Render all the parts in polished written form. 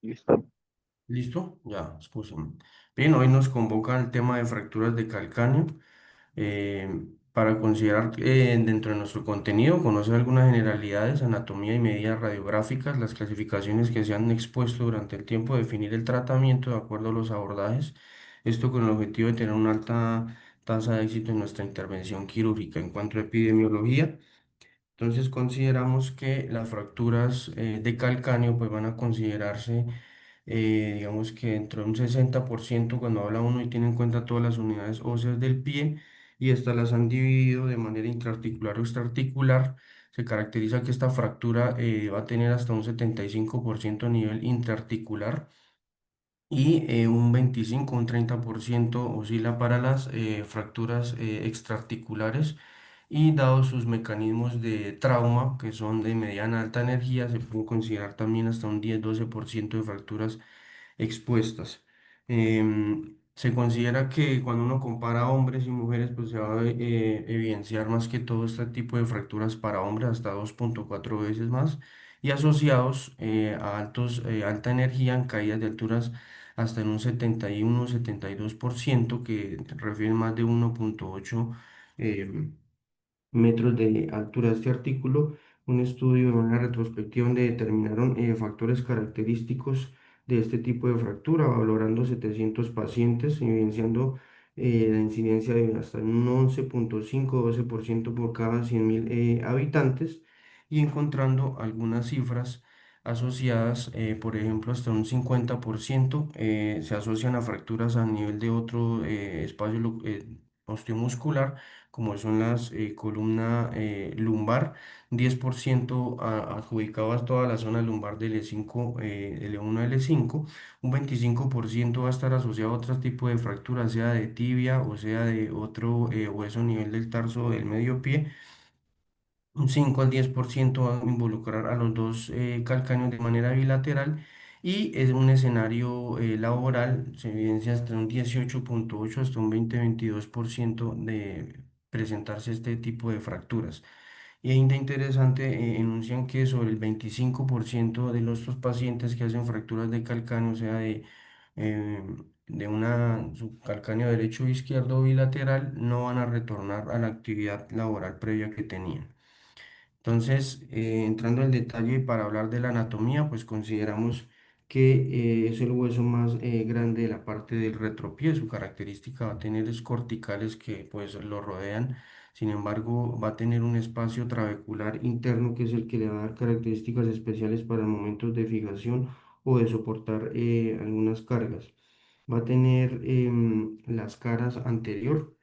Listo. ¿Listo? Ya, escúchame. Bien, hoy nos convoca el tema de fracturas de calcáneo para considerar dentro de nuestro contenido, conocer algunas generalidades, anatomía y medidas radiográficas, las clasificaciones que se han expuesto durante el tiempo, definir el tratamiento de acuerdo a los abordajes, esto con el objetivo de tener una alta tasa de éxito en nuestra intervención quirúrgica. En cuanto a epidemiología, entonces consideramos que las fracturas de calcáneo pues van a considerarse, digamos que dentro de un 60% cuando habla uno y tiene en cuenta todas las unidades óseas del pie y estas las han dividido de manera intraarticular o extraarticular. Se caracteriza que esta fractura va a tener hasta un 75% a nivel intraarticular y un 25, un 30% oscila para las fracturas extraarticulares y dados sus mecanismos de trauma, que son de mediana a alta energía, se puede considerar también hasta un 10-12% de fracturas expuestas. Se considera que cuando uno compara hombres y mujeres, pues se va a evidenciar más que todo este tipo de fracturas para hombres hasta 2,4 veces más y asociados a alta energía en caídas de alturas hasta en un 71-72%, que refiere más de 1,8 metros de altura de este artículo, un estudio de una retrospectiva donde determinaron factores característicos de este tipo de fractura, valorando 700 pacientes, evidenciando la incidencia de hasta un 11,5-12% por cada 100.000 habitantes y encontrando algunas cifras asociadas, por ejemplo, hasta un 50% se asocian a fracturas a nivel de otro espacio osteomuscular como son las columna lumbar, 10% adjudicado a toda la zona lumbar del L5, L1 L5, un 25% va a estar asociado a otro tipo de fractura, sea de tibia o sea de otro hueso a nivel del tarso del medio pie. Un 5 al 10% va a involucrar a los dos calcáneos de manera bilateral y es un escenario laboral, se evidencia hasta un 18,8 hasta un 20-22% de presentarse este tipo de fracturas. Y es interesante, enuncian que sobre el 25% de los estos pacientes que hacen fracturas de calcáneo, o sea, eh, de una subcalcáneo derecho o izquierdo bilateral, no van a retornar a la actividad laboral previa que tenían. Entonces, entrando al detalle para hablar de la anatomía, pues consideramos que es el hueso más grande de la parte del retropié. Su característica va a tener es corticales que pues lo rodean. Sin embargo, va a tener un espacio trabecular interno que es el que le va a dar características especiales para momentos de fijación o de soportar algunas cargas. Va a tener las caras anterior,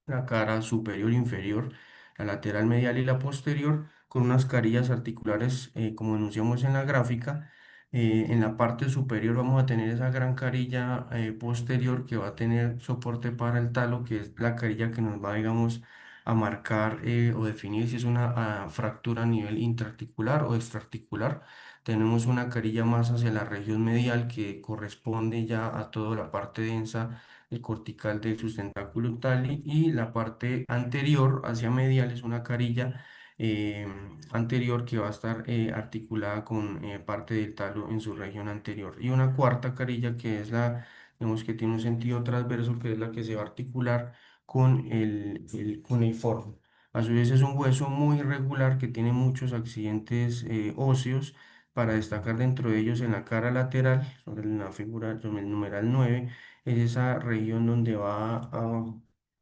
la cara superior e inferior, la lateral medial y la posterior, con unas carillas articulares, como enunciamos en la gráfica. En la parte superior vamos a tener esa gran carilla posterior que va a tener soporte para el talo, que es la carilla que nos va, digamos, a marcar o definir si es una fractura a nivel intraarticular o extraarticular. Tenemos una carilla más hacia la región medial que corresponde ya a toda la parte densa el cortical del sustentáculo tali y la parte anterior hacia medial es una carilla eh, anterior que va a estar articulada con parte del talo en su región anterior y una cuarta carilla que es la, digamos que tiene un sentido transverso que es la que se va a articular con el cuneiforme. A su vez es un hueso muy irregular que tiene muchos accidentes óseos. Para destacar dentro de ellos en la cara lateral, sobre la figura, sobre el numeral 9 es esa región donde va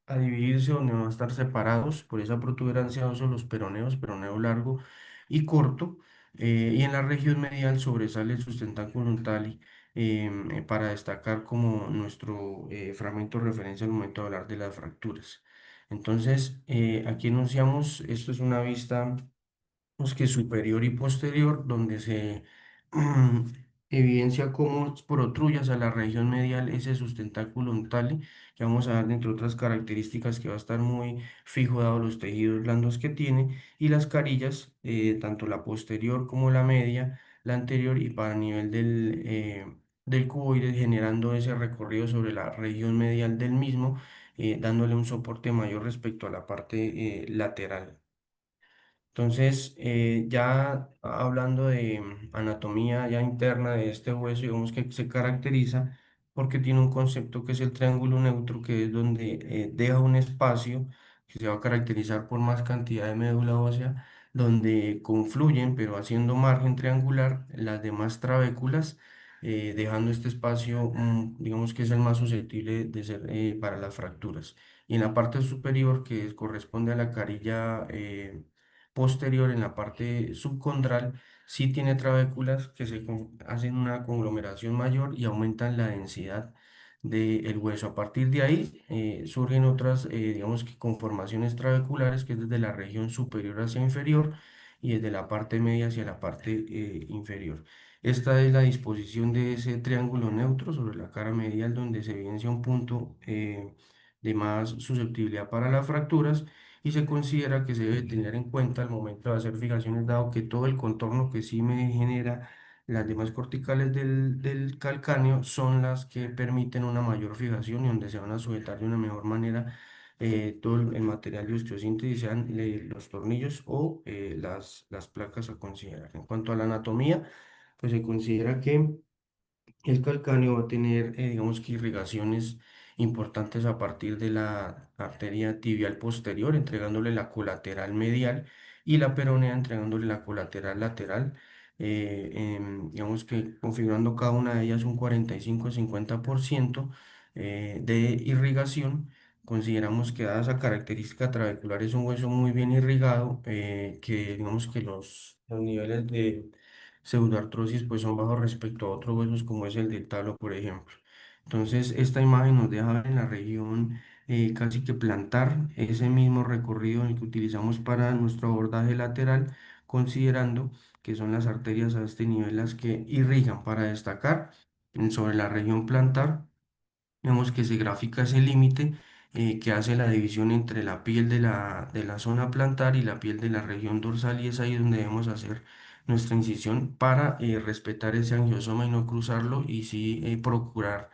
a dividirse, donde van a estar separados por esa protuberancia ósea los peroneos, peroneo largo y corto, y en la región medial sobresale el sustentáculo tali para destacar como nuestro fragmento de referencia al momento de hablar de las fracturas. Entonces, aquí enunciamos, esto es una vista que superior y posterior, donde se evidencia cómo protruyas a la región medial ese sustentáculo untale, que vamos a dar entre otras características que va a estar muy fijo dado los tejidos blandos que tiene, y las carillas, tanto la posterior como la media, la anterior y para nivel del cuboide, generando ese recorrido sobre la región medial del mismo, dándole un soporte mayor respecto a la parte lateral. Entonces, ya hablando de anatomía ya interna de este hueso, digamos que se caracteriza porque tiene un concepto que es el triángulo neutro, que es donde deja un espacio que se va a caracterizar por más cantidad de médula ósea, donde confluyen, pero haciendo margen triangular, las demás trabéculas, dejando este espacio, digamos que es el más susceptible de ser para las fracturas. Y en la parte superior, que corresponde a la carilla, posterior, en la parte subcondral, sí tiene trabéculas que hacen una conglomeración mayor y aumentan la densidad del hueso. A partir de ahí surgen otras, digamos que conformaciones trabeculares, que es desde la región superior hacia inferior y desde la parte media hacia la parte inferior. Esta es la disposición de ese triángulo neutro sobre la cara medial, donde se evidencia un punto de más susceptibilidad para las fracturas, y se considera que se debe tener en cuenta al momento de hacer fijaciones, dado que todo el contorno que sí me genera las demás corticales del calcáneo son las que permiten una mayor fijación y donde se van a sujetar de una mejor manera todo el material de osteosíntesis, sean los tornillos o las placas a considerar. En cuanto a la anatomía, pues se considera que el calcáneo va a tener, digamos que irrigaciones importantes a partir de la arteria tibial posterior, entregándole la colateral medial, y la peronea entregándole la colateral lateral, digamos que configurando cada una de ellas un 45-50% de irrigación. Consideramos que dada esa característica trabecular es un hueso muy bien irrigado, que digamos que los niveles de pseudoartrosis pues son bajos respecto a otros huesos como es el del talo, por ejemplo. Entonces, esta imagen nos deja ver en la región casi que plantar ese mismo recorrido en el que utilizamos para nuestro abordaje lateral, considerando que son las arterias a este nivel las que irrigan. Para destacar sobre la región plantar, vemos que se grafica ese límite que hace la división entre la piel de la zona plantar y la piel de la región dorsal, y es ahí donde debemos hacer nuestra incisión para respetar ese angiosoma y no cruzarlo, y sí procurar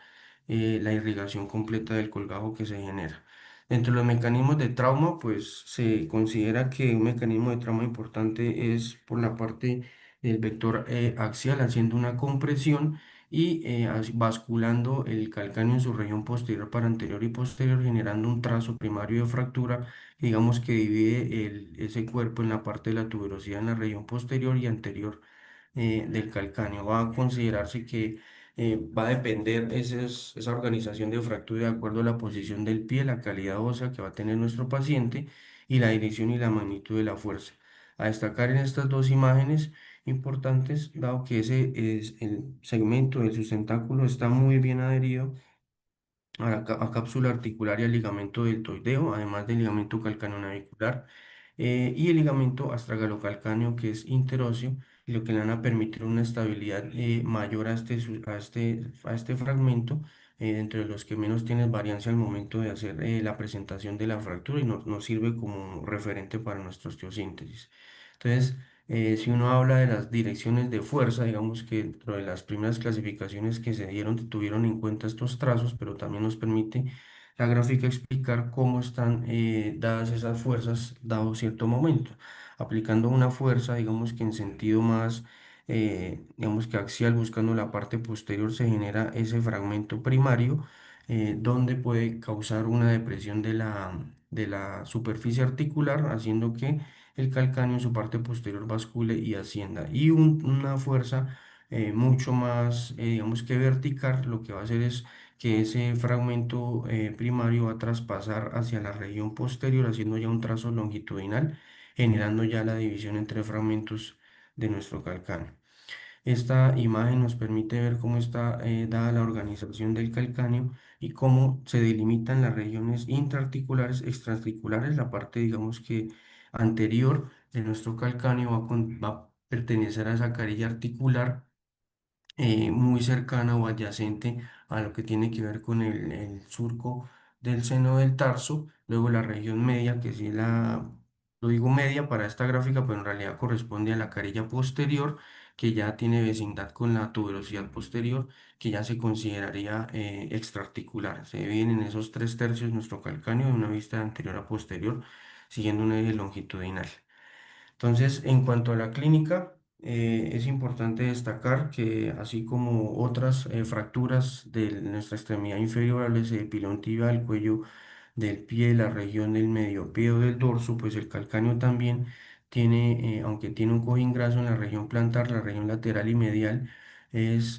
la irrigación completa del colgajo que se genera. Dentro de los mecanismos de trauma, pues se considera que un mecanismo de trauma importante es por la parte del vector axial, haciendo una compresión y basculando el calcáneo en su región posterior para anterior y posterior, generando un trazo primario de fractura, digamos que divide ese cuerpo en la parte de la tuberosidad en la región posterior y anterior del calcáneo. Va a considerarse que va a depender esa organización de fractura de acuerdo a la posición del pie, la calidad ósea que va a tener nuestro paciente y la dirección y la magnitud de la fuerza. A destacar en estas dos imágenes importantes, dado que ese es el segmento del sustentáculo está muy bien adherido a cápsula articular y al ligamento deltoideo, además del ligamento calcaneonavicular y el ligamento astragalocalcáneo, que es interóseo, y lo que le van a permitir una estabilidad mayor a este fragmento, entre los que menos tienes variancia al momento de hacer la presentación de la fractura, y nos sirve como referente para nuestra osteosíntesis. Entonces, si uno habla de las direcciones de fuerza, digamos que dentro de las primeras clasificaciones que se dieron, tuvieron en cuenta estos trazos, pero también nos permite la gráfica explicar cómo están dadas esas fuerzas dado cierto momento. Aplicando una fuerza, digamos que en sentido más, digamos que axial, buscando la parte posterior, se genera ese fragmento primario, donde puede causar una depresión de la superficie articular, haciendo que el calcáneo en su parte posterior bascule y ascienda. Y una fuerza mucho más, digamos que vertical, lo que va a hacer es que ese fragmento primario va a traspasar hacia la región posterior, haciendo ya un trazo longitudinal, generando ya la división entre fragmentos de nuestro calcáneo. Esta imagen nos permite ver cómo está dada la organización del calcáneo y cómo se delimitan las regiones intraarticulares, extraarticulares. La parte, digamos que anterior de nuestro calcáneo va a pertenecer a esa carilla articular muy cercana o adyacente a lo que tiene que ver con el surco del seno del tarso. Luego la región media, que sí lo digo media para esta gráfica, pero en realidad corresponde a la carilla posterior, que ya tiene vecindad con la tuberosidad posterior, que ya se consideraría extraarticular. Se dividen en esos 3/3 nuestro calcáneo de una vista de anterior a posterior, siguiendo un eje longitudinal. Entonces, en cuanto a la clínica, es importante destacar que así como otras fracturas de nuestra extremidad inferior, el epilón tibial, el cuello del pie, la región del medio pie o del dorso, pues el calcáneo también tiene, aunque tiene un cojín graso en la región plantar, la región lateral y medial,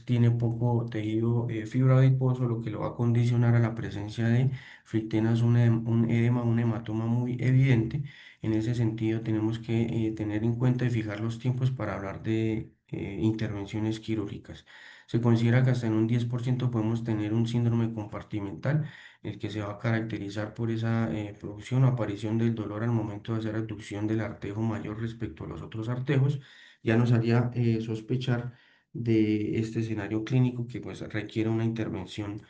tiene poco tejido fibra adiposo, lo que lo va a condicionar a la presencia de frictenas, un edema, un hematoma muy evidente. En ese sentido, tenemos que tener en cuenta y fijar los tiempos para hablar de intervenciones quirúrgicas. Se considera que hasta en un 10% podemos tener un síndrome compartimental, el que se va a caracterizar por esa producción o aparición del dolor al momento de hacer abducción del artejo mayor respecto a los otros artejos. Ya nos haría sospechar de este escenario clínico que pues requiere una intervención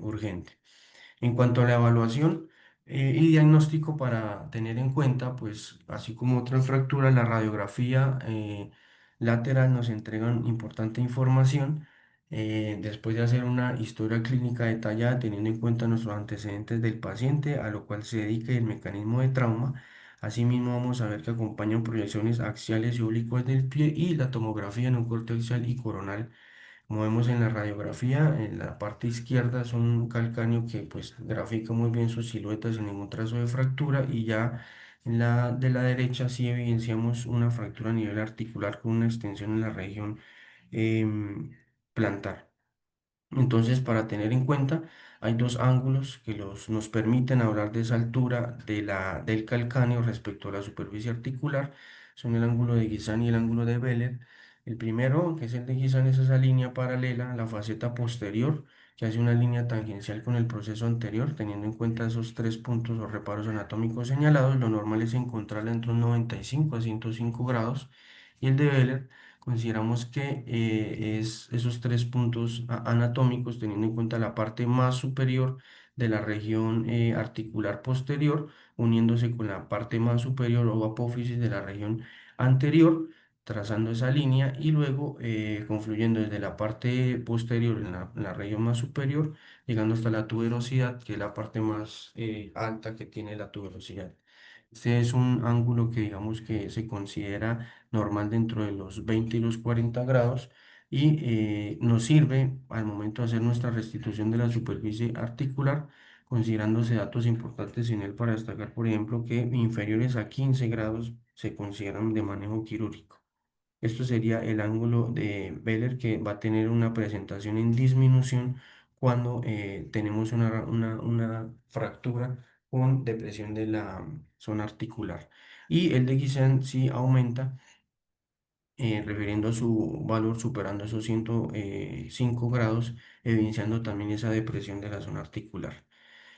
urgente. En cuanto a la evaluación y diagnóstico para tener en cuenta, pues así como otras fracturas, la radiografía lateral nos entregan importante información después de hacer una historia clínica detallada teniendo en cuenta nuestros antecedentes del paciente, a lo cual se dedica y el mecanismo de trauma. Asimismo, vamos a ver que acompañan proyecciones axiales y oblicuas del pie y la tomografía en un corte axial y coronal. Como vemos en la radiografía, en la parte izquierda es un calcáneo que pues grafica muy bien sus siluetas sin ningún trazo de fractura, y ya en la de la derecha sí evidenciamos una fractura a nivel articular con una extensión en la región em, plantar. Entonces, para tener en cuenta, hay dos ángulos que nos permiten hablar de esa altura del calcáneo respecto a la superficie articular. Son el ángulo de Guisan y el ángulo de Beller. El primero, que es el de Guisan, es esa línea paralela a la faceta posterior, que hace una línea tangencial con el proceso anterior. Teniendo en cuenta esos tres puntos o reparos anatómicos señalados, lo normal es encontrarla entre un 95 a 105 grados. Y el de Beller, consideramos que es esos tres puntos anatómicos, teniendo en cuenta la parte más superior de la región articular posterior, uniéndose con la parte más superior o apófisis de la región anterior, trazando esa línea y luego confluyendo desde la parte posterior en la región más superior, llegando hasta la tuberosidad, que es la parte más alta que tiene la tuberosidad. Este es un ángulo que digamos que se considera normal dentro de los 20 y los 40 grados, y nos sirve al momento de hacer nuestra restitución de la superficie articular, considerándose datos importantes en él para destacar, por ejemplo, que inferiores a 15 grados se consideran de manejo quirúrgico. Esto sería el ángulo de Beller, que va a tener una presentación en disminución cuando tenemos una fractura con depresión de la zona articular. Y el de Guisan sí aumenta, refiriendo a su valor superando esos 105 grados, evidenciando también esa depresión de la zona articular.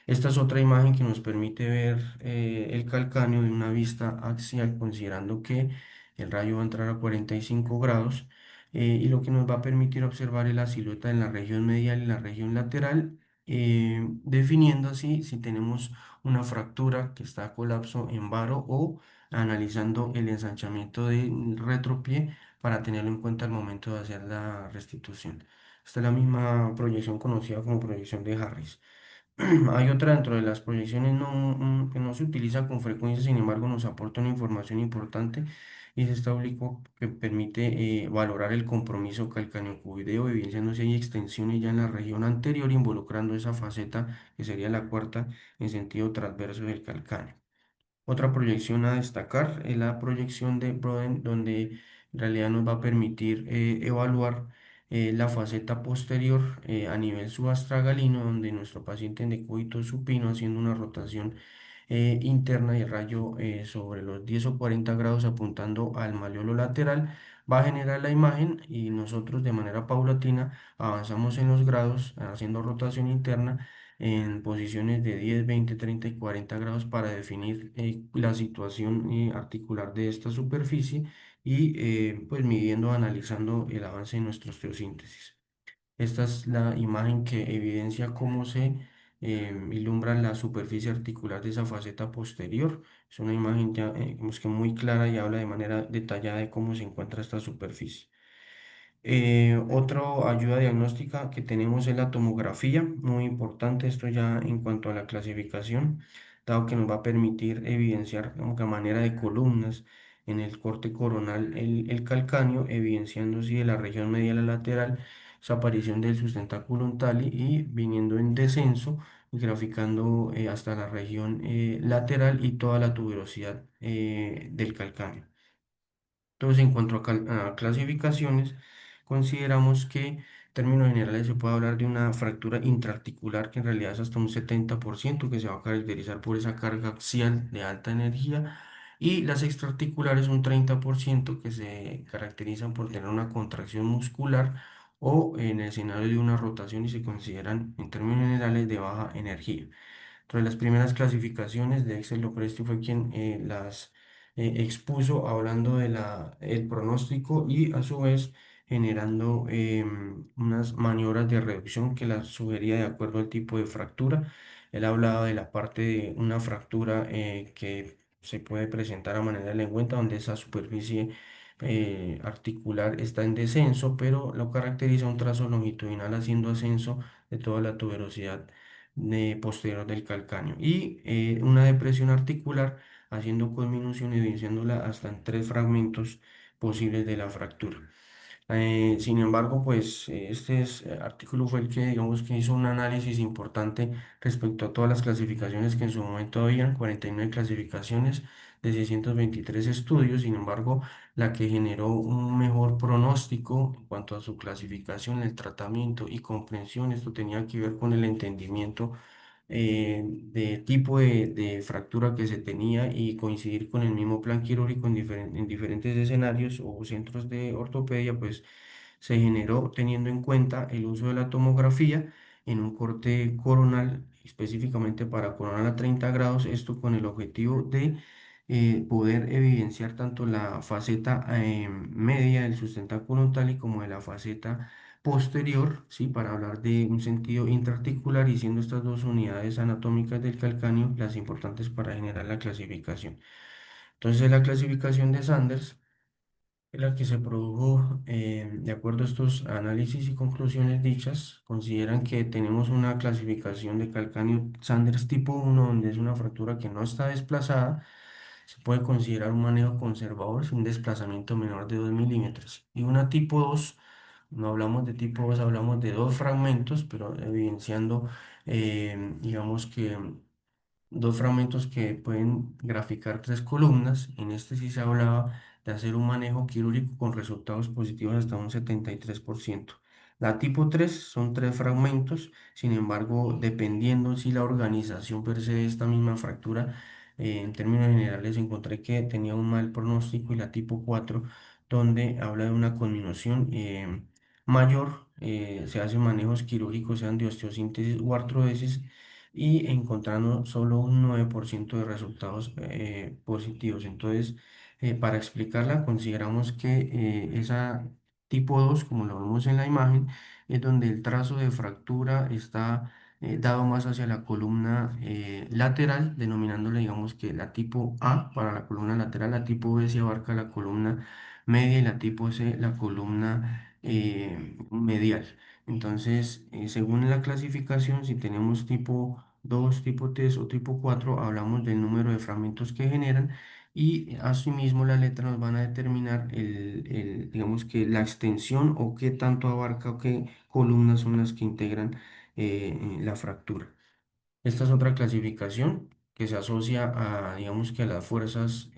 Esta es otra imagen que nos permite ver el calcáneo de una vista axial, considerando que el rayo va a entrar a 45 grados, y lo que nos va a permitir observar es la silueta en la región medial y la región lateral, definiendo así si tenemos una fractura que está a colapso en varo, o analizando el ensanchamiento del retropié para tenerlo en cuenta al momento de hacer la restitución. Esta es la misma proyección conocida como proyección de Harris. Hay otra dentro de las proyecciones que no se utiliza con frecuencia, sin embargo nos aporta una información importante, y es esta oblicuo que permite valorar el compromiso calcáneo-cuvideo, evidenciando si hay extensiones ya en la región anterior, involucrando esa faceta que sería la cuarta en sentido transverso del calcáneo. Otra proyección a destacar es la proyección de Broden, donde en realidad nos va a permitir evaluar la faceta posterior a nivel subastragalino, donde nuestro paciente en decúbito supino, haciendo una rotación interna y el rayo sobre los 10 o 40 grados apuntando al malleolo lateral, va a generar la imagen, y nosotros de manera paulatina avanzamos en los grados haciendo rotación interna en posiciones de 10, 20, 30 y 40 grados para definir la situación articular de esta superficie, y pues midiendo, analizando el avance de nuestra osteosíntesis. Esta es la imagen que evidencia cómo se ilumbra la superficie articular de esa faceta posterior. Es una imagen ya digamos que muy clara y habla de manera detallada de cómo se encuentra esta superficie. Otra ayuda diagnóstica que tenemos es la tomografía, muy importante esto ya en cuanto a la clasificación, dado que nos va a permitir evidenciar como que a manera de columnas en el corte coronal el calcáneo, evidenciando así de la región medial a lateral esa aparición del sustentáculo tali y viniendo en descenso y graficando hasta la región lateral y toda la tuberosidad del calcáneo. Entonces, en cuanto a clasificaciones, consideramos que en términos generales se puede hablar de una fractura intraarticular que en realidad es hasta un 70% que se va a caracterizar por esa carga axial de alta energía y las extraarticulares un 30% que se caracterizan por tener una contracción muscular o en el escenario de una rotación y se consideran en términos generales de baja energía. Entonces, las primeras clasificaciones de Excel Lopresti fue quien las expuso hablando de el pronóstico y a su vez generando unas maniobras de reducción que las sugería de acuerdo al tipo de fractura. Él hablaba de la parte de una fractura que se puede presentar a manera de lengüeta, donde esa superficie articular está en descenso, pero lo caracteriza un trazo longitudinal haciendo ascenso de toda la tuberosidad posterior del calcáneo y una depresión articular haciendo conminución y evidenciándola hasta en tres fragmentos posibles de la fractura. Sin embargo, pues artículo fue el que, digamos, que hizo un análisis importante respecto a todas las clasificaciones que en su momento habían, 49 clasificaciones de 623 estudios. Sin embargo, la que generó un mejor pronóstico en cuanto a su clasificación, el tratamiento y comprensión, esto tenía que ver con el entendimiento de tipo de fractura que se tenía y coincidir con el mismo plan quirúrgico en diferentes escenarios o centros de ortopedia, pues se generó teniendo en cuenta el uso de la tomografía en un corte coronal, específicamente para coronal a 30 grados, esto con el objetivo de poder evidenciar tanto la faceta media del sustentáculo tal y como de la faceta posterior, ¿sí? Para hablar de un sentido intraarticular y siendo estas dos unidades anatómicas del calcáneo las importantes para generar la clasificación. Entonces, la clasificación de Sanders la que se produjo, de acuerdo a estos análisis y conclusiones dichas, consideran que tenemos una clasificación de calcáneo Sanders tipo 1, donde es una fractura que no está desplazada. Se puede considerar un manejo conservador sin desplazamiento menor de 2 milímetros. Y una tipo 2, no hablamos de tipo 2, hablamos de dos fragmentos, pero evidenciando, digamos que dos fragmentos que pueden graficar tres columnas. En este sí se hablaba de hacer un manejo quirúrgico con resultados positivos hasta un 73%. La tipo 3 son tres fragmentos, sin embargo, dependiendo si la organización per se de esta misma fractura, en términos generales encontré que tenía un mal pronóstico y la tipo 4 donde habla de una conminución mayor, se hacen manejos quirúrgicos, sean de osteosíntesis o artrodesis, y encontrando solo un 9% de resultados positivos. Entonces, para explicarla, consideramos que esa tipo 2 como lo vemos en la imagen, es donde el trazo de fractura está dado más hacia la columna lateral, denominándole, digamos que la tipo A para la columna lateral, la tipo B se abarca la columna media y la tipo C la columna medial. Entonces, según la clasificación, si tenemos tipo 2, tipo 3 o tipo 4, hablamos del número de fragmentos que generan y asimismo las letras nos van a determinar digamos que la extensión o qué tanto abarca o qué columnas son las que integran la fractura. Esta es otra clasificación que se asocia a, digamos que a las fuerzas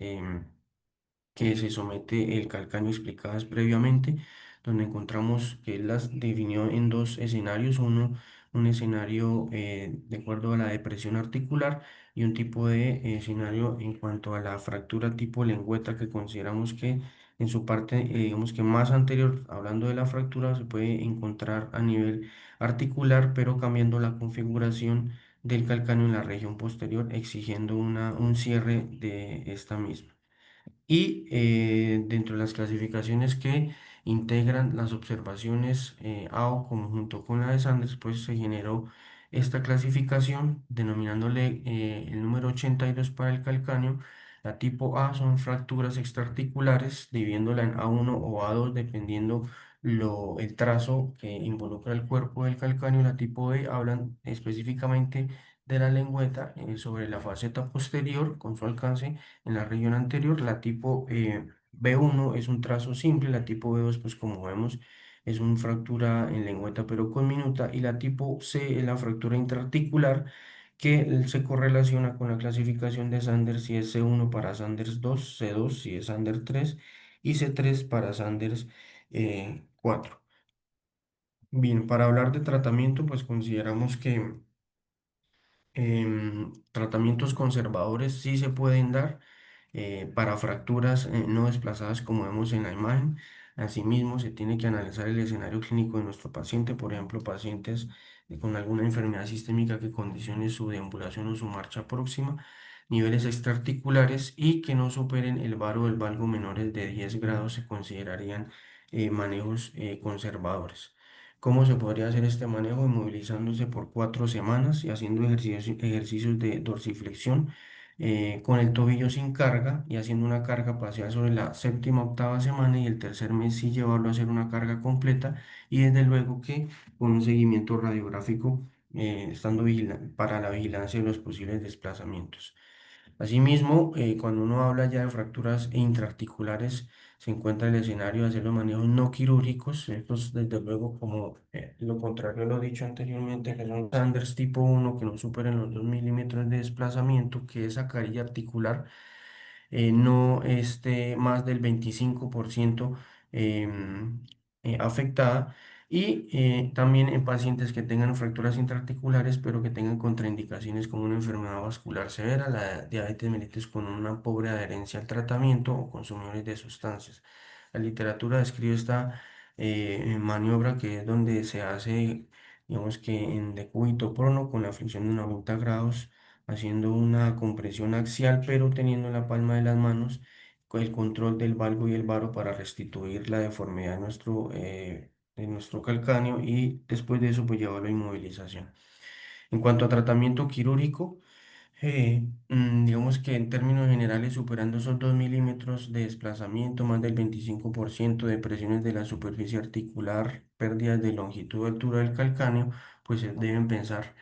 que se somete el calcáneo explicadas previamente, donde encontramos que él las definió en dos escenarios, un escenario de acuerdo a la depresión articular y un tipo de escenario en cuanto a la fractura tipo lengüeta que consideramos que en su parte, digamos que más anterior, hablando de la fractura, se puede encontrar a nivel articular, pero cambiando la configuración del calcáneo en la región posterior, exigiendo un cierre de esta misma. Y dentro de las clasificaciones que integran las observaciones AO conjunto con la de Sanders, pues se generó esta clasificación denominándole el número 82 para el calcáneo. La tipo A son fracturas extraarticulares, dividiéndola en A1 o A2 dependiendo el trazo que involucra el cuerpo del calcáneo. La tipo B hablan específicamente de la lengüeta sobre la faceta posterior con su alcance en la región anterior. La tipo B1 es un trazo simple, la tipo B2 pues como vemos es una fractura en lengüeta pero con minuta, y la tipo C es la fractura intraarticular que se correlaciona con la clasificación de Sanders, si es C1 para Sanders 2, C2 si es Sanders 3 y C3 para Sanders 4. Bien, para hablar de tratamiento, pues consideramos que tratamientos conservadores sí se pueden dar para fracturas no desplazadas como vemos en la imagen. Asimismo, se tiene que analizar el escenario clínico de nuestro paciente, por ejemplo, pacientes con alguna enfermedad sistémica que condicione su deambulación o su marcha próxima, niveles extraarticulares y que no superen el varo o el valgo menores de 10 grados se considerarían manejos conservadores. ¿Cómo se podría hacer este manejo? Inmovilizándose por 4 semanas y haciendo ejercicios de dorsiflexión con el tobillo sin carga y haciendo una carga parcial sobre la séptima, octava semana, y el tercer mes sí llevarlo a hacer una carga completa, y desde luego que con un seguimiento radiográfico estando para la vigilancia de los posibles desplazamientos. Asimismo, cuando uno habla ya de fracturas intraarticulares, se encuentra el escenario de hacer los manejos no quirúrgicos. Estos, desde luego, como lo contrario a lo dicho anteriormente, que son Sanders tipo 1 que no superen los 2 milímetros de desplazamiento, que esa carilla articular no esté más del 25% afectada, y también en pacientes que tengan fracturas intraarticulares pero que tengan contraindicaciones como una enfermedad vascular severa, la diabetes mellitus con una pobre adherencia al tratamiento o consumidores de sustancias. La literatura describe esta maniobra, que es donde se hace, digamos que en decúbito prono con la flexión de 90 grados, haciendo una compresión axial, pero teniendo en la palma de las manos con el control del valgo y el varo para restituir la deformidad de nuestro calcáneo, y después de eso pues llevarlo a inmovilización. En cuanto a tratamiento quirúrgico, digamos que en términos generales, superando esos 2 milímetros de desplazamiento, más del 25% de presiones de la superficie articular, pérdidas de longitud o altura del calcáneo, pues se deben pensar.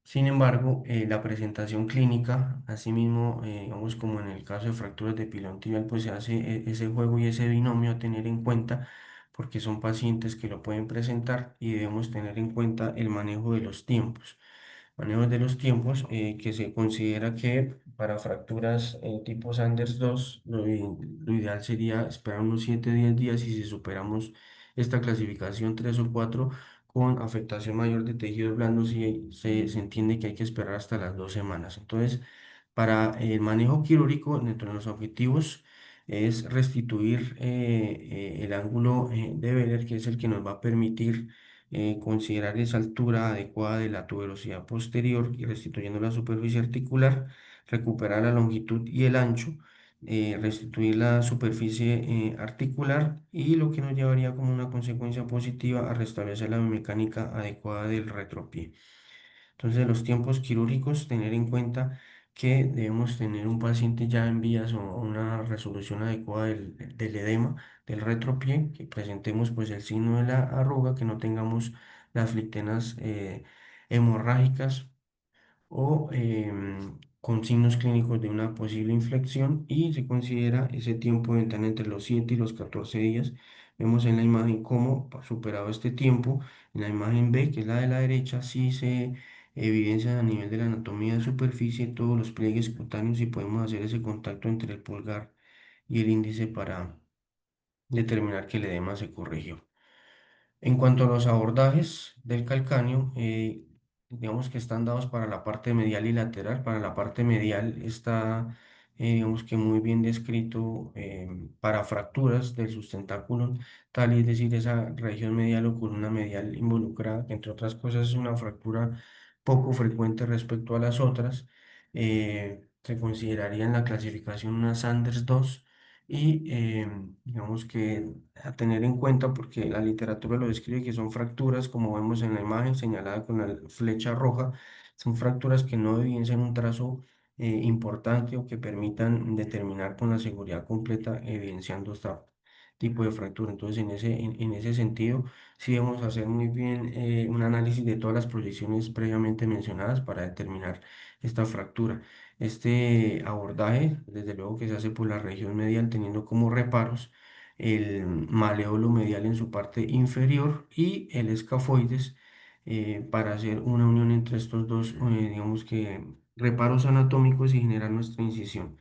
Sin embargo, la presentación clínica, asimismo, digamos como en el caso de fracturas de pilón tibial, pues se hace ese juego y ese binomio a tener en cuenta, porque son pacientes que lo pueden presentar y debemos tener en cuenta el manejo de los tiempos. Manejo de los tiempos, que se considera que para fracturas tipo Sanders 2, lo ideal sería esperar unos 7 10 días, y si superamos esta clasificación 3 o 4 con afectación mayor de tejidos blandos, y se entiende que hay que esperar hasta las 2 semanas. Entonces, para el manejo quirúrgico, dentro de los objetivos es restituir el ángulo de Beller, que es el que nos va a permitir considerar esa altura adecuada de la tuberosidad posterior y restituyendo la superficie articular, recuperar la longitud y el ancho, restituir la superficie articular, y lo que nos llevaría como una consecuencia positiva a restablecer la biomecánica adecuada del retropié. Entonces, los tiempos quirúrgicos, tener en cuenta que debemos tener un paciente ya en vías o una resolución adecuada del edema del retropié, que presentemos pues el signo de la arruga, que no tengamos las flictenas hemorrágicas o con signos clínicos de una posible infección, y se considera ese tiempo de ventana entre los 7 y los 14 días. Vemos en la imagen cómo, superado este tiempo, en la imagen B, que es la de la derecha, sí se evidencia a nivel de la anatomía de superficie todos los pliegues cutáneos, y podemos hacer ese contacto entre el pulgar y el índice para determinar que el edema se corrigió. En cuanto a los abordajes del calcáneo, digamos que están dados para la parte medial y lateral. Para la parte medial está, digamos que muy bien descrito para fracturas del sustentáculo tal, es decir, esa región medial o columna medial involucrada, que entre otras cosas es una fractura poco frecuente respecto a las otras. Se consideraría en la clasificación una Sanders 2, y digamos que a tener en cuenta, porque la literatura lo describe, que son fracturas, como vemos en la imagen señalada con la flecha roja, son fracturas que no evidencian un trazo importante o que permitan determinar con la seguridad completa, evidenciando esta tipo de fractura. Entonces, en ese sentido, sí debemos hacer muy bien un análisis de todas las proyecciones previamente mencionadas para determinar esta fractura. Este abordaje, desde luego que se hace por la región medial, teniendo como reparos el maleolo medial en su parte inferior y el escafoides para hacer una unión entre estos dos, digamos que reparos anatómicos y generar nuestra incisión.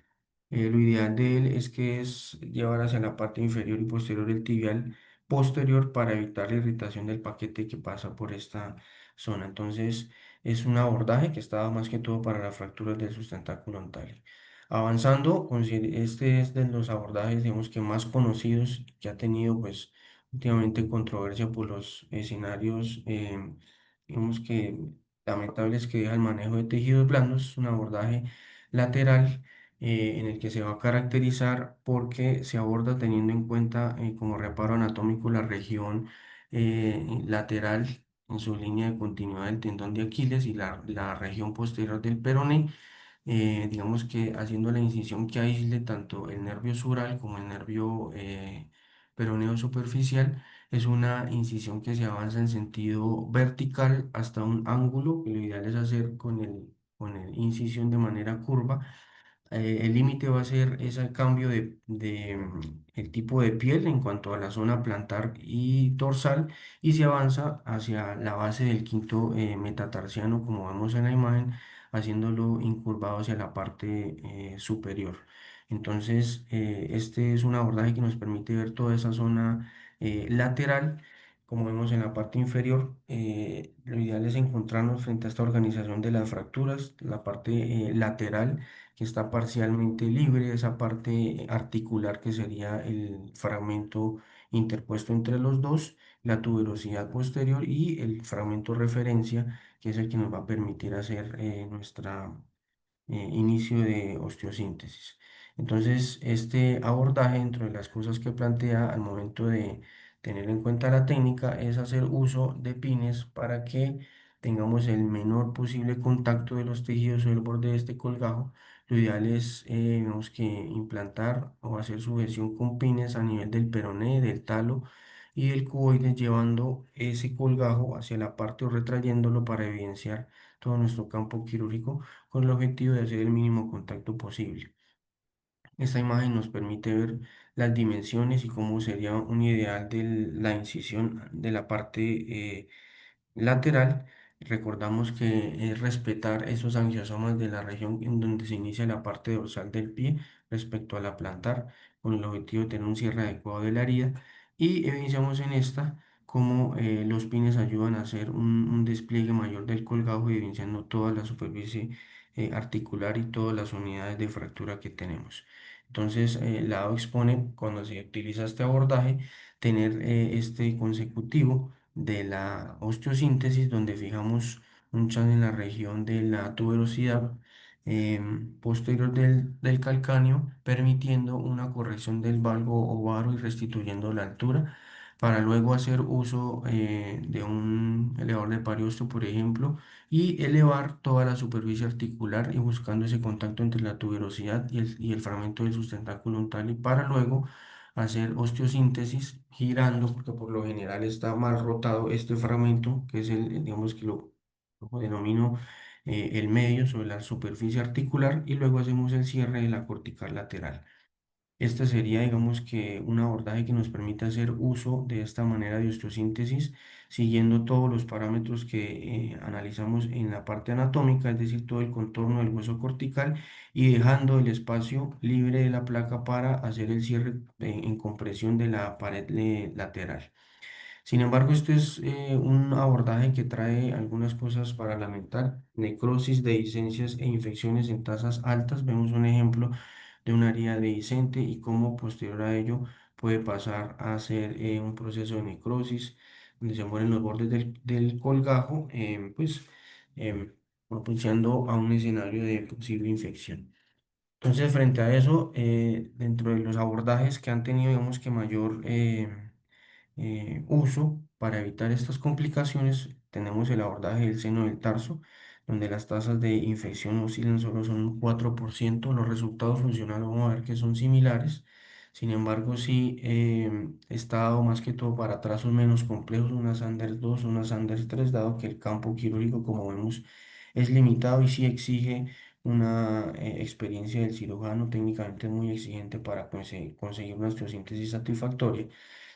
Lo ideal de él es que es llevar hacia la parte inferior y posterior del tibial posterior para evitar la irritación del paquete que pasa por esta zona. Entonces, es un abordaje que está más que todo para las fracturas del sustentáculo ontal. Avanzando, este es de los abordajes, digamos que más conocidos y que ha tenido, pues, últimamente controversia por los escenarios, digamos que lamentables que deja el manejo de tejidos blandos. Es un abordaje lateral en el que se va a caracterizar porque se aborda teniendo en cuenta como reparo anatómico la región lateral en su línea de continuidad del tendón de Aquiles y la región posterior del peroné, digamos que haciendo la incisión que aísle tanto el nervio sural como el nervio peroneo superficial. Es una incisión que se avanza en sentido vertical hasta un ángulo, que lo ideal es hacer con el incisión de manera curva. El límite va a ser ese cambio el tipo de piel en cuanto a la zona plantar y dorsal, y se avanza hacia la base del quinto metatarsiano, como vemos en la imagen, haciéndolo incurvado hacia la parte superior. Entonces, este es un abordaje que nos permite ver toda esa zona lateral. Como vemos en la parte inferior, lo ideal es encontrarnos frente a esta organización de las fracturas, la parte lateral que está parcialmente libre, esa parte articular que sería el fragmento interpuesto entre los dos, la tuberosidad posterior y el fragmento referencia, que es el que nos va a permitir hacer nuestra inicio de osteosíntesis. Entonces, este abordaje, dentro de las cosas que plantea al momento de tener en cuenta la técnica, es hacer uso de pines para que tengamos el menor posible contacto de los tejidos o el borde de este colgajo. Lo ideal es, digamos que implantar o hacer sujeción con pines a nivel del peroné, del talo y del cuboide, llevando ese colgajo hacia la parte o retrayéndolo para evidenciar todo nuestro campo quirúrgico con el objetivo de hacer el mínimo contacto posible. Esta imagen nos permite ver las dimensiones y cómo sería un ideal de la incisión de la parte lateral. Recordamos que es respetar esos angiosomas de la región en donde se inicia la parte dorsal del pie respecto a la plantar, con el objetivo de tener un cierre adecuado de la herida. Y evidenciamos en esta cómo los pines ayudan a hacer un despliegue mayor del colgajo, evidenciando toda la superficie articular y todas las unidades de fractura que tenemos. Entonces, el lado expone, cuando se utiliza este abordaje, tener este consecutivo de la osteosíntesis, donde fijamos un channel en la región de la tuberosidad posterior del calcáneo, permitiendo una corrección del valgo o varo y restituyendo la altura, para luego hacer uso de un elevador de Pareosteo, por ejemplo, y elevar toda la superficie articular y buscando ese contacto entre la tuberosidad y el fragmento del sustentáculo ontal, y para luego hacer osteosíntesis girando, porque por lo general está mal rotado este fragmento, que es digamos que lo denomino el medio sobre la superficie articular, y luego hacemos el cierre de la cortical lateral. Este sería, digamos que, un abordaje que nos permite hacer uso de esta manera de osteosíntesis, siguiendo todos los parámetros que analizamos en la parte anatómica, es decir, todo el contorno del hueso cortical, y dejando el espacio libre de la placa para hacer el cierre en compresión de la pared lateral. Sin embargo, este es un abordaje que trae algunas cosas para lamentar: necrosis, dehiscencias e infecciones en tasas altas. Vemos un ejemplo de una herida dehiscente y cómo posterior a ello puede pasar a ser un proceso de necrosis, donde se mueren los bordes del colgajo, pues propiciando a un escenario de posible infección. Entonces, frente a eso, dentro de los abordajes que han tenido, digamos que mayor uso para evitar estas complicaciones, tenemos el abordaje del seno del tarso, donde las tasas de infección oscilan solo son un 4%. Los resultados funcionales vamos a ver que son similares. Sin embargo, sí está dado más que todo para trazos menos complejos, una Sanders 2, una Sanders 3, dado que el campo quirúrgico, como vemos, es limitado y sí exige una experiencia del cirujano técnicamente muy exigente para conseguir una osteosíntesis satisfactoria.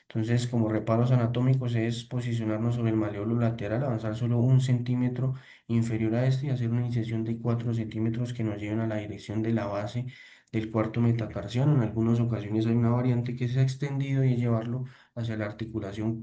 Entonces, como reparos anatómicos es posicionarnos sobre el maleolo lateral, avanzar solo 1 centímetro inferior a este y hacer una incisión de 4 centímetros que nos lleven a la dirección de la base del cuarto metatarsiano. En algunas ocasiones hay una variante que se ha extendido y es llevarlo hacia la articulación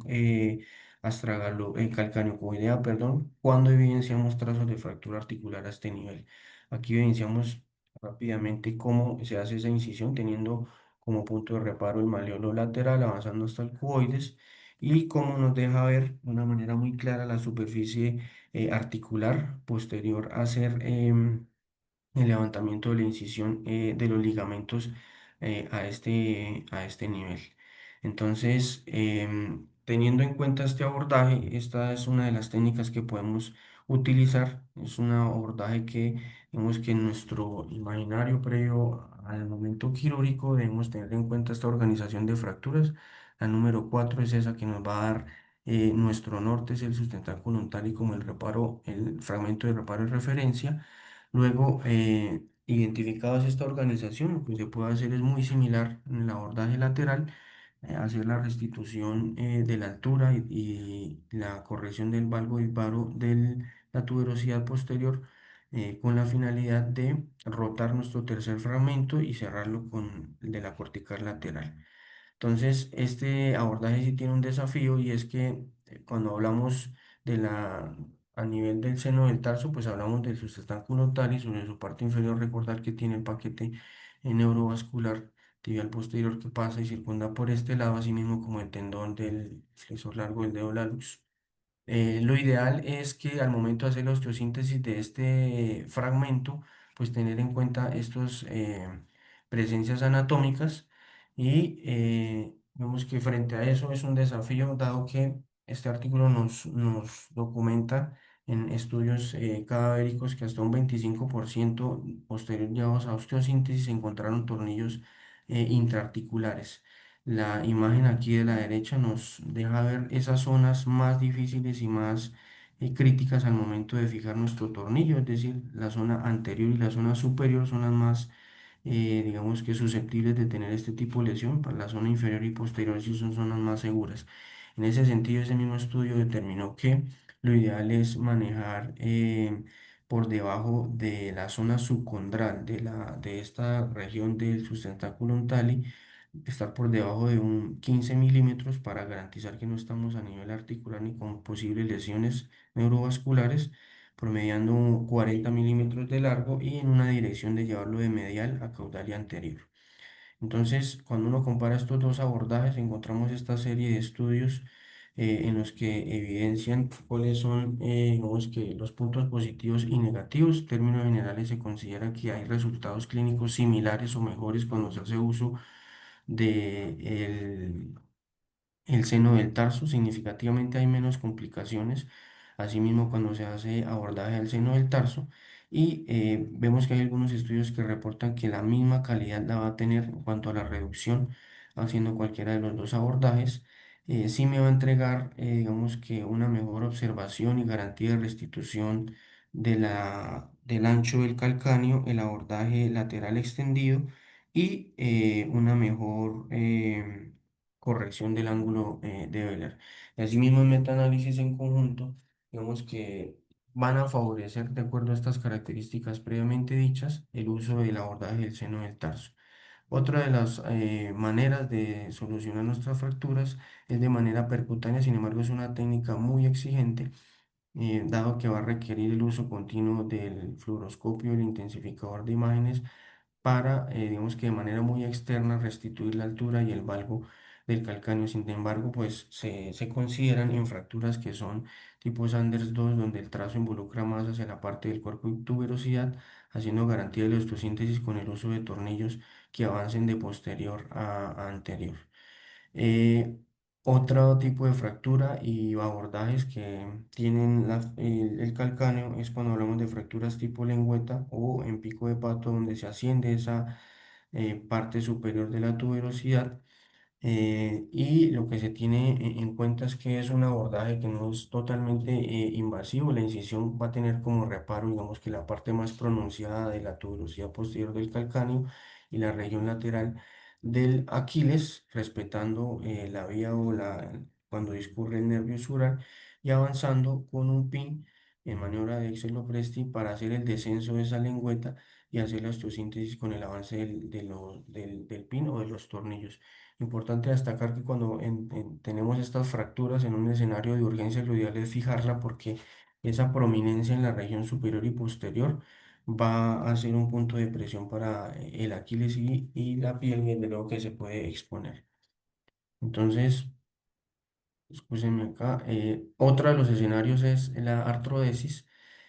calcáneo-coidea, perdón, cuando evidenciamos trazos de fractura articular a este nivel. Aquí evidenciamos rápidamente cómo se hace esa incisión teniendo como punto de reparo el maleolo lateral, avanzando hasta el cuboides, y como nos deja ver de una manera muy clara la superficie articular posterior a hacer el levantamiento de la incisión de los ligamentos a este nivel. Entonces, teniendo en cuenta este abordaje, esta es una de las técnicas que podemos utilizar. Es un abordaje que vemos que en nuestro imaginario previo al momento quirúrgico debemos tener en cuenta esta organización de fracturas. La número 4 es esa que nos va a dar nuestro norte, es el sustentáculo tal y como el reparo, el fragmento de reparo de referencia. Luego, identificados esta organización, lo que se puede hacer es muy similar en el abordaje lateral, hacer la restitución de la altura y la corrección del valgo y varo de la tuberosidad posterior con la finalidad de rotar nuestro tercer fragmento y cerrarlo con el de la cortical lateral. Entonces, este abordaje sí tiene un desafío y es que cuando hablamos de a nivel del seno del tarso, pues hablamos del sustentáculo tal y sobre su parte inferior recordar que tiene el paquete neurovascular tibial posterior que pasa y circunda por este lado, así mismo como el tendón del flexor largo del dedo lalux. Lo ideal es que al momento de hacer la osteosíntesis de este fragmento, pues tener en cuenta estas presencias anatómicas y vemos que frente a eso es un desafío, dado que este artículo nos documenta en estudios cadavéricos que hasta un 25% posterior llevados a osteosíntesis se encontraron tornillos intraarticulares. La imagen aquí de la derecha nos deja ver esas zonas más difíciles y más críticas al momento de fijar nuestro tornillo, es decir, la zona anterior y la zona superior son las más, digamos que susceptibles de tener este tipo de lesión, para la zona inferior y posterior sí son zonas más seguras. En ese sentido, ese mismo estudio determinó que lo ideal es manejar por debajo de la zona subcondral de esta región del sustentáculo tali, estar por debajo de un 15 milímetros para garantizar que no estamos a nivel articular ni con posibles lesiones neurovasculares, promediando 40 milímetros de largo y en una dirección de llevarlo de medial a caudal y anterior. Entonces, cuando uno compara estos dos abordajes, encontramos esta serie de estudios en los que evidencian cuáles son, digamos que los puntos positivos y negativos. En términos generales, se considera que hay resultados clínicos similares o mejores cuando se hace uso de el seno del tarso. Significativamente hay menos complicaciones, asimismo cuando se hace abordaje del seno del tarso, y vemos que hay algunos estudios que reportan que la misma calidad la va a tener en cuanto a la reducción haciendo cualquiera de los dos abordajes. Sí me va a entregar, digamos que una mejor observación y garantía de restitución del ancho del calcáneo, el abordaje lateral extendido y una mejor corrección del ángulo de Euler. Y asimismo, en metaanálisis en conjunto, digamos que van a favorecer, de acuerdo a estas características previamente dichas, el uso del abordaje del seno del tarso. Otra de las maneras de solucionar nuestras fracturas es de manera percutánea, sin embargo, es una técnica muy exigente, dado que va a requerir el uso continuo del fluoroscopio, el intensificador de imágenes, para, digamos que de manera muy externa, restituir la altura y el valgo del calcáneo. Sin embargo, pues se consideran en fracturas que son tipo Sanders 2, donde el trazo involucra más hacia la parte del cuerpo y tuberosidad, haciendo garantía de la osteosíntesis con el uso de tornillos que avancen de posterior a anterior. Eh, Otro tipo de fractura y abordajes que tienen el calcáneo es cuando hablamos de fracturas tipo lengüeta o en pico de pato, donde se asciende parte superior de la tuberosidad. Y lo que se tiene en cuenta es que es un abordaje que no es totalmente invasivo. La incisión va a tener como reparo, digamos que la parte más pronunciada de la tuberosidad posterior del calcáneo y la región lateral del Aquiles, respetando la vía cuando discurre el nervio sural y avanzando con un pin en maniobra de Exelopresti para hacer el descenso de esa lengüeta y hacer la osteosíntesis con el avance del pin o de los tornillos. Importante destacar que cuando tenemos estas fracturas en un escenario de urgencia, lo ideal es fijarla porque esa prominencia en la región superior y posterior va a ser un punto de presión para el Aquiles y la piel, y desde luego que se puede exponer. Entonces, escúchenme acá. Otro de los escenarios es la artrodesis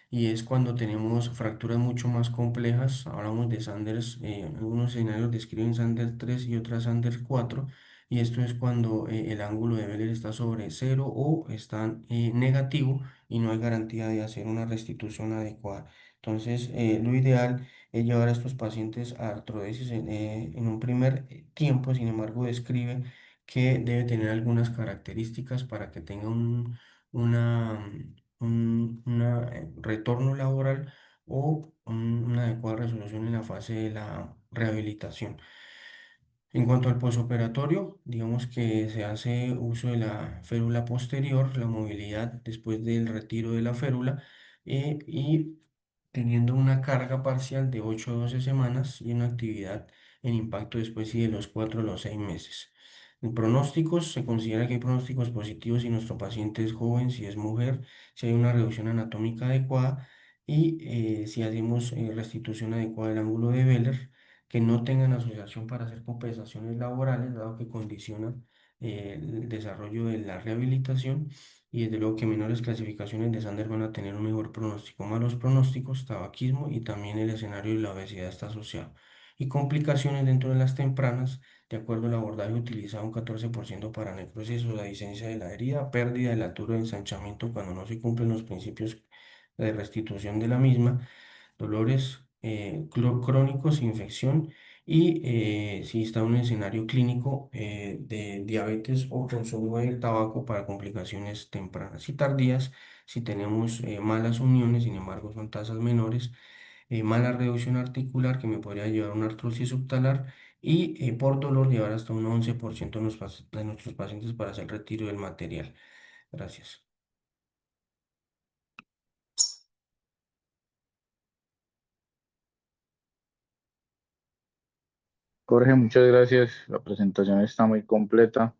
y es cuando tenemos fracturas mucho más complejas. Hablamos de Sanders, algunos escenarios describen Sanders 3 y otras Sanders 4 y esto es cuando el ángulo de Wheeler está sobre cero o está negativo y no hay garantía de hacer una restitución adecuada. Entonces, lo ideal es llevar a estos pacientes a artrodesis en un primer tiempo. Sin embargo, describe que debe tener algunas características para que tenga una, retorno laboral o una adecuada resolución en la fase de la rehabilitación. En cuanto al posoperatorio, digamos que se hace uso de la férula posterior, la movilidad después del retiro de la férula y teniendo una carga parcial de 8 a 12 semanas y una actividad en impacto después y de los 4 a los 6 meses. En pronósticos, se considera que hay pronósticos positivos si nuestro paciente es joven, si es mujer, si hay una reducción anatómica adecuada y si hacemos restitución adecuada del ángulo de Wheeler que no tengan asociación para hacer compensaciones laborales, dado que condicionan el desarrollo de la rehabilitación y desde luego que menores clasificaciones de Sander van a tener un mejor pronóstico. Malos pronósticos, tabaquismo y también el escenario de la obesidad está asociado. Y complicaciones dentro de las tempranas, de acuerdo al abordaje utilizado un 14% para necrosis o la disencia de la herida, pérdida de la altura de ensanchamiento cuando no se cumplen los principios de restitución de la misma dolores crónicos, infección y si está en un escenario clínico de diabetes o consumo del tabaco para complicaciones tempranas y tardías. Si tenemos malas uniones, sin embargo, son tasas menores, mala reducción articular que me podría llevar a una artrosis subtalar y por dolor llevar hasta un 11% de nuestros pacientes para hacer retiro del material. Gracias. Jorge, muchas gracias. La presentación está muy completa.